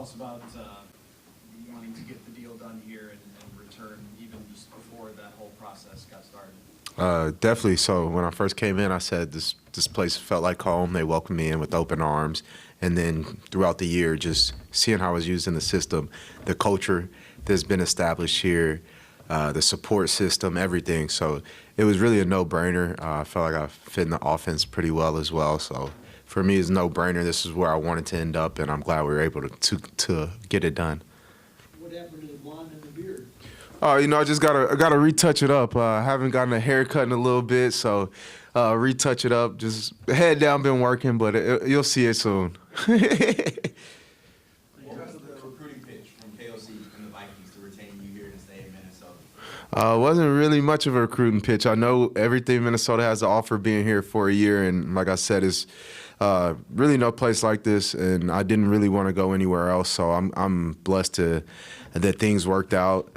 us about wanting to get the deal done here and return even just before that whole process got started? Definitely. So when I first came in, I said this place felt like home. They welcomed me in with open arms. And then throughout the year, just seeing how I was used in the system, the culture that's been established here, the support system, everything. So it was really a no-brainer. I felt like I fit in the offense pretty well as well. So for me, it's a no-brainer. This is where I wanted to end up, and I'm glad we were able to get it done. What happened to the blonde and the beard? Oh, I just gotta retouch it up. I haven't gotten a haircut in a little bit, so retouch it up. Just head down, been working, but you'll see it soon. What was the recruiting pitch from KOC and the Vikings to retain you here to stay in Minnesota? Wasn't really much of a recruiting pitch. I know everything Minnesota has to offer being here for a year, and like I said, it's really no place like this, and I didn't really want to go anywhere else. So I'm blessed that things worked out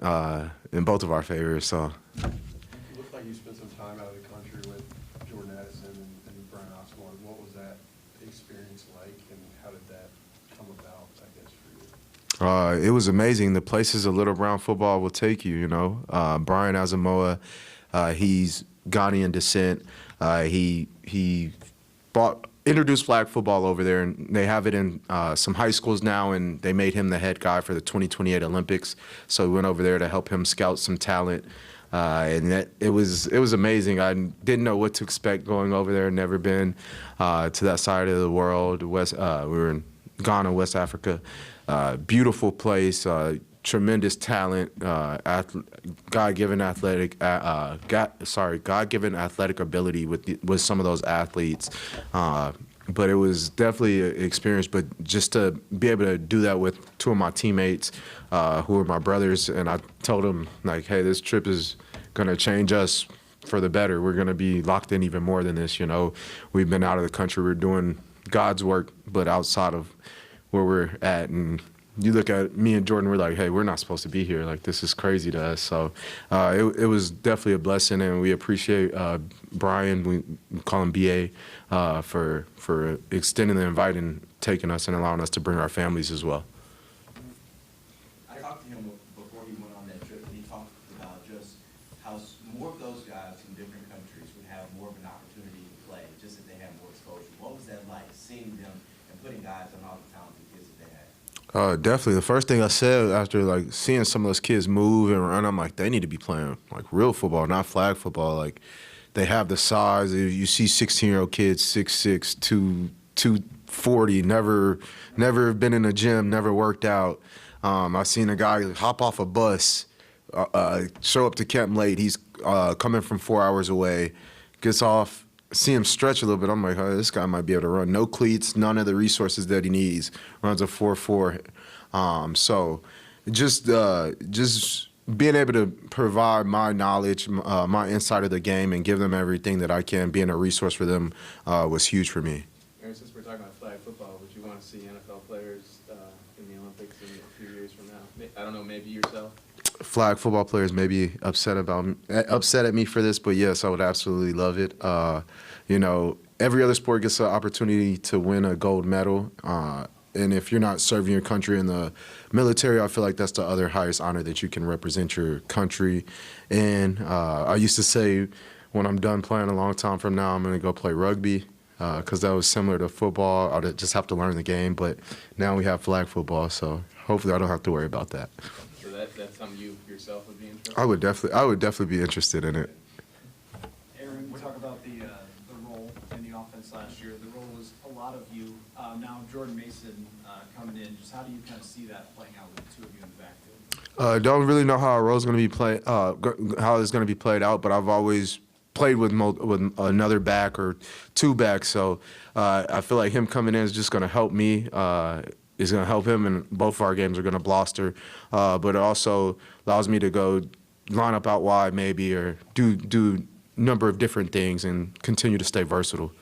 in both of our favors. So. It looked like you spent some time out of the country with Jordan Addison and Brian Osborne. What was that experience like, and how did that come about, I guess, for you? It was amazing. The places a little brown football will take you, Brian Asamoah, he's Ghanaian descent. He introduced flag football over there, and they have it in some high schools now, and they made him the head guy for the 2028 Olympics. So we went over there to help him scout some talent, and it was amazing. I didn't know what to expect going over there. Never been to that side of the world. We were in Ghana, West Africa. Beautiful place. Tremendous talent, God-given athletic ability with some of those athletes. But it was definitely an experience. But just to be able to do that with two of my teammates, who are my brothers, and I told them, like, hey, this trip is going to change us for the better. We're going to be locked in even more than this. We've been out of the country. We're doing God's work, but outside of where we're at. And you look at me and Jordan, we're like, hey, we're not supposed to be here. Like, this is crazy to us. So it was definitely a blessing, and we appreciate Brian, we call him BA, for extending the invite and taking us and allowing us to bring our families as well. I talked to him before he went on that trip, and he talked about just how more of those guys from different countries would have more of an opportunity to play, just if they had more exposure. What was that like, seeing them and putting guys on all the talented kids that they had? Definitely. The first thing I said after seeing some of those kids move and run, I'm like, they need to be playing real football, not flag football. Like, they have the size. You see 16-year-old kids, 6'6", 240, never been in a gym, never worked out. I seen a guy hop off a bus, show up to camp late. He's coming from 4 hours away, gets off. See him stretch a little bit. I'm like, oh, this guy might be able to run. No cleats, none of the resources that he needs. Runs a 4.4. So just being able to provide my knowledge, my insight of the game, and give them everything that I can, being a resource for them, was huge for me. Aaron, since we're talking about flag football, would you want to see NFL players in the Olympics in a few years from now? I don't know, maybe yourself? Flag football players may be upset at me for this, but yes, I would absolutely love it. Every other sport gets an opportunity to win a gold medal, and if you're not serving your country in the military, I feel like that's the other highest honor that you can represent your country. And I used to say, when I'm done playing a long time from now, I'm going to go play rugby, because that was similar to football. I'd just have to learn the game, but now we have flag football, so hopefully I don't have to worry about that. That's something you yourself would be interested in? I would definitely be interested in it. Aaron, we talk about the role in the offense last year. The role was a lot of you. Now Jordan Mason coming in. Just how do you kind of see that playing out with the two of you in the backfield? Don't really know how our role's going to be played, how it's going to be played out, but I've always played with another back or two backs, so I feel like him coming in is just going to help me. Is going to help him, and both of our games are going to bluster. But it also allows me to go line up out wide maybe, or do a number of different things and continue to stay versatile.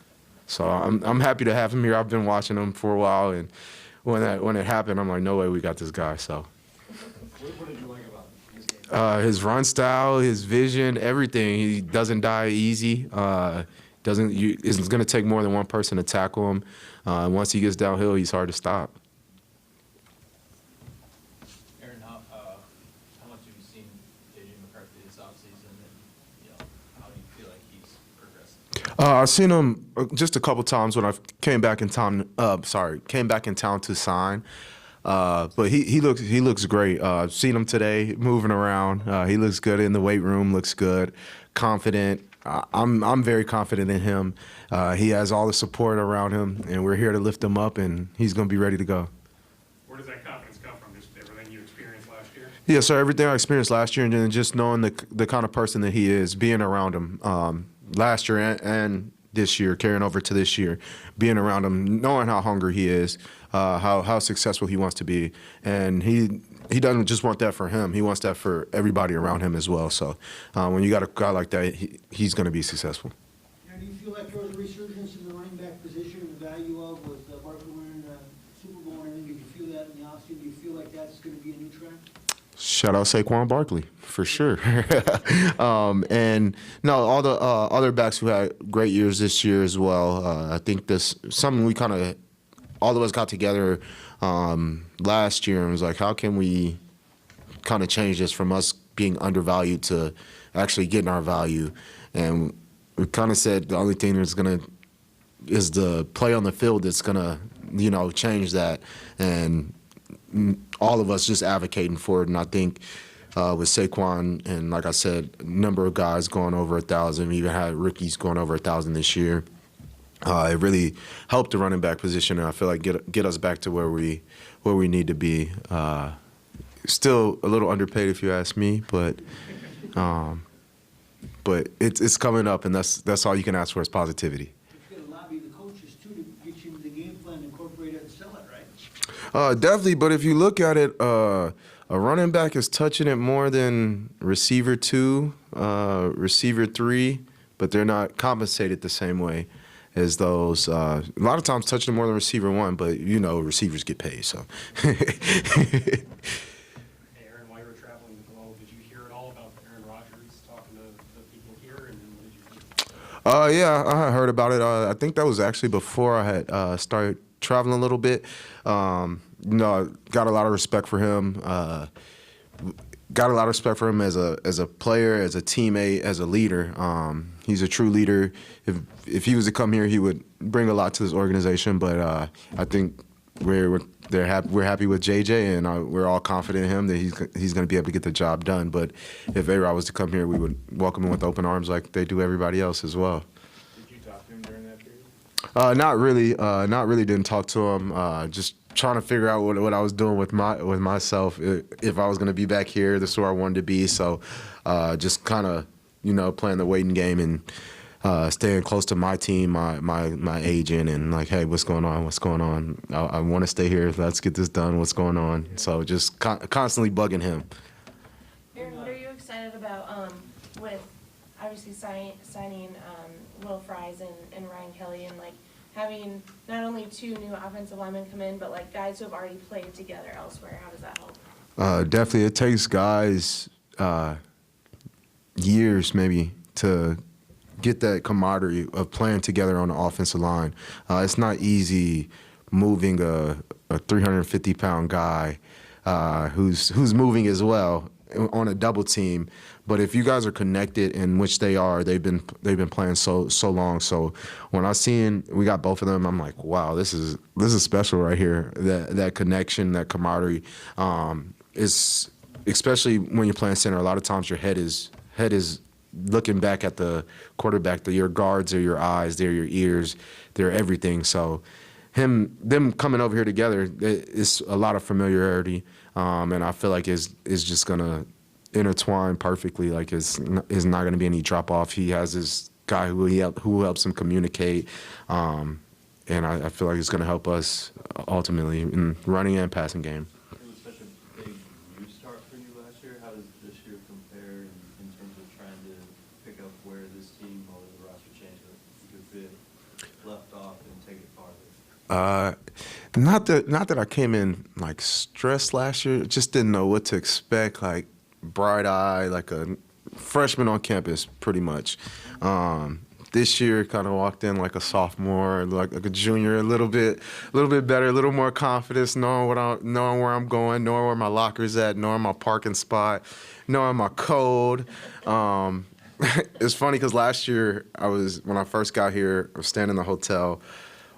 So I'm happy to have him here. I've been watching him for a while, and when it happened, I'm like, no way, we got this guy. So. What did you like about his game? His run style, his vision, everything. He doesn't die easy. It's going to take more than one person to tackle him. Once he gets downhill, he's hard to stop. Aaron, how much have you seen JJ McCarthy this offseason, and how do you feel like he's progressing? I've seen him just a couple times when I came back in town. Came back in town to sign. But he looks great. I've seen him today moving around. He looks good in the weight room. Looks good, confident. I'm very confident in him. He has all the support around him, and we're here to lift him up, and he's going to be ready to go. Where does that confidence come from? Just everything you experienced last year? Yeah, so everything I experienced last year, and then just knowing the kind of person that he is, being around him last year and this year, carrying over to this year, being around him, knowing how hungry he is, how successful he wants to be, and he doesn't just want that for him. He wants that for everybody around him as well. So when you got a guy like that, he's going to be successful. Now, do you feel like there was a resurgence in the running back position and the value of with Barkley winning Super Bowl and everything? Did you feel that in the offseason? Do you feel like that's going to be a new trend? Shout out Saquon Barkley for sure. And no, all the other backs who had great years this year as well. I think this something we kind of all of us got together last year and was like, how can we kind of change this from us being undervalued to actually getting our value? And we kind of said the only thing that's is the play on the field that's gonna change that, and all of us just advocating for it. And I think with Saquon and, like I said, a number of guys going over 1,000, we even had rookies going over 1,000 this year. It really helped the running back position, and I feel like get us back to where we need to be. Still a little underpaid if you ask me, but it's coming up, and that's all you can ask for is positivity. You've got to lobby the coaches too to get you the game plan, incorporate it, and sell it, right? Definitely, but if you look at it, a running back is touching it more than receiver 2, receiver 3, but they're not compensated the same way as those. A lot of times touching it more than receiver 1, but receivers get paid. So. Hey, Aaron, while you were traveling the globe, did you hear at all about Aaron Rodgers talking to the people here, and what did you think? Yeah, I heard about it. I think that was actually before I had started traveling a little bit. I got a lot of respect for him. Got a lot of respect for him as a player, as a teammate, as a leader. He's a true leader. If he was to come here, he would bring a lot to this organization. But I think we're happy with JJ, and we're all confident in him that he's going to be able to get the job done. But if A-Rod was to come here, we would welcome him with open arms like they do everybody else as well. Did you talk to him during that period? Not really. Didn't talk to him. Just trying to figure out what I was doing with myself. If I was going to be back here, this is where I wanted to be. So just kind of playing the waiting game and staying close to my team, my agent, and like, hey, what's going on? I want to stay here. Let's get this done. What's going on? So just constantly bugging him. Aaron, what are you excited about with obviously signing Will Fries and Ryan Kelly, and like having not only 2 new offensive linemen come in, but like guys who have already played together elsewhere? How does that help? Definitely, it takes guys years maybe to get that camaraderie of playing together on the offensive line. It's not easy moving a 350-pound guy who's moving as well on a double team. But if you guys are connected, in which they are, they've been playing so long. So when I seen we got both of them, I'm like, wow, this is special right here. That connection, that camaraderie, is especially when you're playing center. A lot of times your head is looking back at the quarterback. Your guards are your eyes, they're your ears, they're everything. So them coming over here together, it's a lot of familiarity, and I feel like it's just gonna intertwine perfectly. Like it's not going to be any drop off. He has this guy who helps him communicate, and I feel like it's going to help us ultimately in running and passing game. It was such a big new start for you last year. How does this year compare in terms of trying to pick up where this team or the roster change could fit left off and take it farther? Not that I came in like stressed last year. Just didn't know what to expect. Like bright eye, like a freshman on campus, pretty much. this year kind of walked in like a sophomore, like a junior, a little bit better, a little more confidence, knowing where I'm going, knowing where my locker's at, knowing my parking spot, knowing my code. It's funny because last year when I first got here, I was staying in the hotel,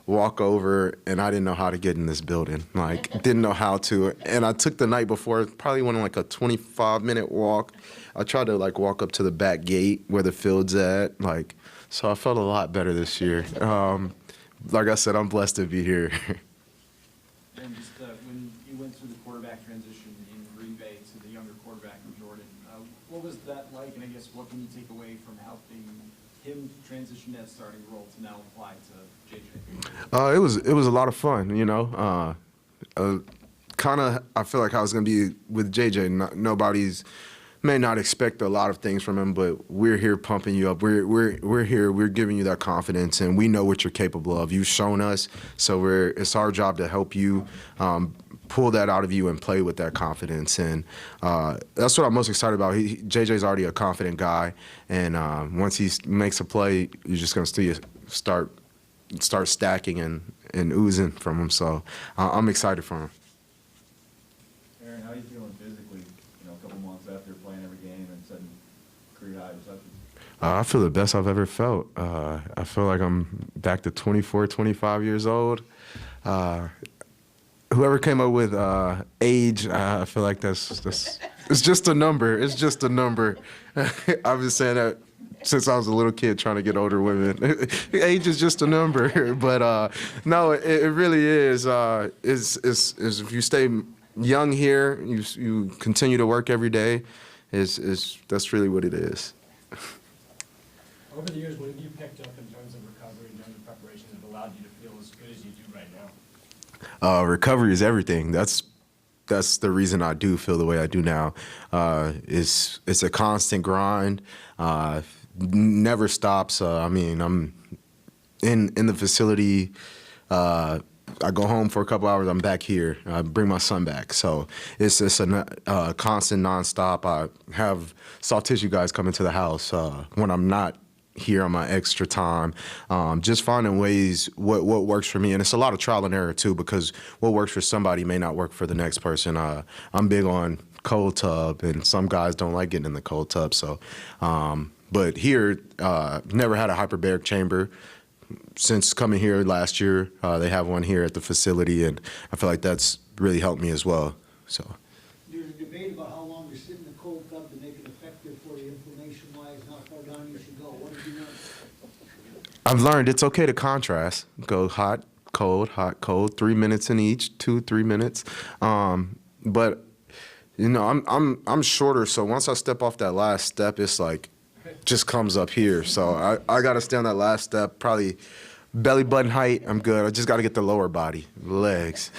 walk over, and I didn't know how to get in this building. Like, didn't know how to. And I took the night before, probably went on like a 25-minute walk. I tried to like walk up to the back gate where the field's at. Like, so I felt a lot better this year. Like I said, I'm blessed to be here. And just when you went through the quarterback transition in Green Bay to the younger quarterback in Jordan, what was that like? And I guess what can you take away from helping him transition that starting role to now apply to JJ? It was a lot of fun, you know. Kind of, I feel like I was gonna be with JJ. Nobody's may not expect a lot of things from him, but we're here pumping you up. We're here. We're giving you that confidence, and we know what you're capable of. You've shown us, so it's our job to help you pull that out of you and play with that confidence. And that's what I'm most excited about. JJ's already a confident guy, and once he makes a play, you're just gonna see it start stacking and oozing from him. So I'm excited for him. Aaron, how are you feeling physically, a couple months after playing every game and setting career high receptions? I feel the best I've ever felt. I feel like I'm back to 24, 25 years old. Whoever came up with age, I feel like that's it's just a number. It's just a number. I've been saying that since I was a little kid trying to get older women. Age is just a number. But no, it really is. Is if you stay young here, you continue to work every day, that's really what it is. Over the years, what have you picked up in terms of recovery and terms of preparation that allowed you to feel as good as you do right now? Recovery is everything. That's the reason I do feel the way I do now. It's a constant grind. Never stops. I mean, I'm in the facility. I go home for a couple hours. I'm back here. I bring my son back. So it's just a constant, nonstop. I have soft tissue guys come into the house when I'm not here on my extra time. Just finding ways what works for me. And it's a lot of trial and error too, because what works for somebody may not work for the next person. I'm big on cold tub, and some guys don't like getting in the cold tub. So, but here, never had a hyperbaric chamber. Since coming here last year, they have one here at the facility, and I feel like that's really helped me as well. So There's a debate about how long to sit in the cold tub to make it effective for you inflammation-wise, and how far down you should go. What did you learn? I've learned it's okay to contrast. Go hot, cold, 3 minutes in each, 2-3 minutes. But I'm shorter, so once I step off that last step, it's like just comes up here. So I got to stay on that last step, probably belly button height. I'm good. I just got to get the lower body, legs.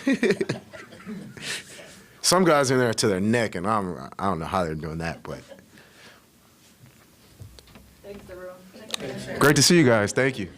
Some guys in there to their neck, and I don't know how they're doing that, but. Thanks, everyone. Great to see you guys. Thank you.